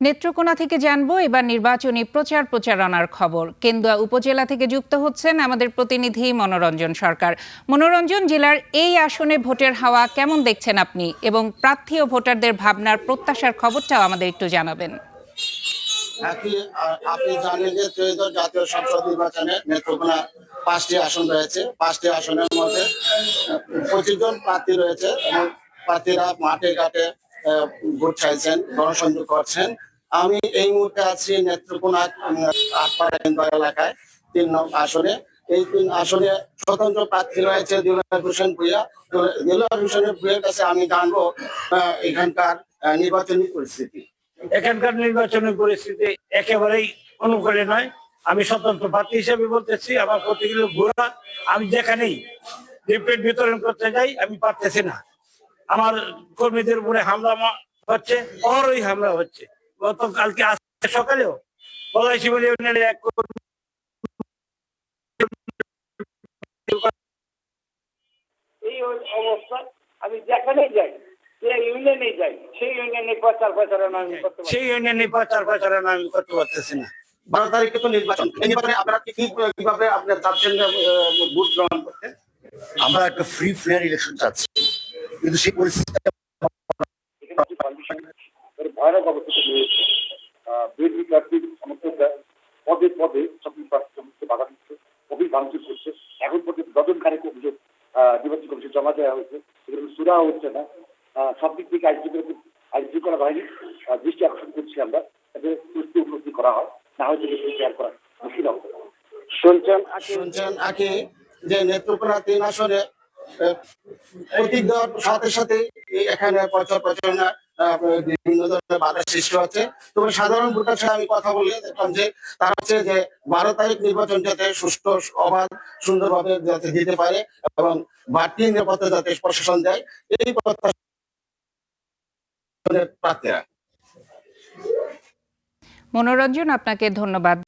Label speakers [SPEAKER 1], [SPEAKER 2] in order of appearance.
[SPEAKER 1] নেত্রকোনা থেকে জানবো এবার নির্বাচনী প্রচারণার খবর। কেন্দুয়া উপজেলা থেকে যুক্ত হচ্ছেন আমাদের প্রতিনিধি মনোরঞ্জন সরকার। মনোরঞ্জন, জেলার এই আসনে ভোটের হাওয়া কেমন দেখছেন আপনি, এবং প্রার্থী ও ভোটারদের ভাবনার প্রত্যাশার খবরটাও আমাদের একটু জানাবেন।
[SPEAKER 2] আপনি জানেন যে ত্রয়োদশ জাতীয় সংসদ নির্বাচনে নেত্রকোনা 5টি আসন রয়েছে। 5টি আসনের মধ্যে 25 জন প্রার্থী রয়েছে এবং প্রার্থীরা মাঠে ঘাটে ভোট চাইছেন, গণসংযোগ করছেন। আমি এই মুহূর্তে আছি নেত্রকোনা আটপাড়া এলাকায় 3 নং আসনে। এই 3 আসনে স্বতন্ত্র প্রার্থী রয়েছে দিলওয়ার হোসেন ভূঁইয়া। দিলওয়ার হোসেন ভূঁইয়ার কাছে আমি জানবো এখানকার নির্বাচনী পরিস্থিতি।
[SPEAKER 3] এখানকার নির্বাচনের পরিস্থিতি একেবারেই অনুকূলে নয়। আমি স্বতন্ত্র প্রার্থী হিসেবে বলতেছি, আমার প্রতিগুলো ঘোরা, আমি যেখানেই লিফলেট বিতরণ করতে যাই আমি পারতেছি না। আমার কর্মীদের উপরে হামলা হচ্ছে, অহরই হামলা হচ্ছে। গতকালকে আজকে সকালেও বলাইশিবলী ইউনিয়নের এক এই অবস্থা, আমি যেখানেই যাই ইউনিয়নে যাই সেই ইউনিয়নে প্রচারণা আমি করতে পারতেছি না।
[SPEAKER 2] 12 তারিখে তো নির্বাচন। এই নির্বাচনে আপনারা কিভাবে আপনারা চাচ্ছেন ভোট গ্রহণ করতে?
[SPEAKER 4] আমরা একটা ফ্রি ফেয়ার ইলেকশন চাচ্ছি, কিন্তু সেই পরিস্থিতি
[SPEAKER 5] ভয়ানক অবস্থা রয়েছে। বিএনপি প্রার্থীর সমর্থকরা পদে পদে সমস্ত বাধা দিচ্ছে, অভিযোগ ভাঙচুর করছে। এখন পর্যন্ত ডজনখানেক অভিযোগ নির্বাচন কমিশন জমা দেওয়া হয়েছে, সেগুলো সুরা হচ্ছে না। সব দিক থেকে আইনশৃঙ্খলা বাহিনী দৃষ্টি আকর্ষণ করছি আমরা, যাতে সুস্থ উন্নতি করা হয়, না হয়তো শেয়ার করা মুশকিল হবে।
[SPEAKER 2] শুনছেন আগে যে নেত্রকোনা 3 আসনে প্রতীক দেওয়ার সাথে সাথে এখানে প্রচারণা বিভিন্ন ধরনের বাধা সৃষ্টি হচ্ছে। তবে সাধারণ ভোটার সাথে আমি কথা বলে দেখলাম যে তারা হচ্ছে যে 12 তারিখ নির্বাচন যাতে সুষ্ঠু, অবাধ, সুন্দরভাবে যাতে দিতে পারে এবং বাড়তি নিরাপত্তা যাতে প্রশাসন দেয়, এই প্রত্যাশা প্রার্থীরা।
[SPEAKER 1] মনোরঞ্জন, আপনাকে ধন্যবাদ।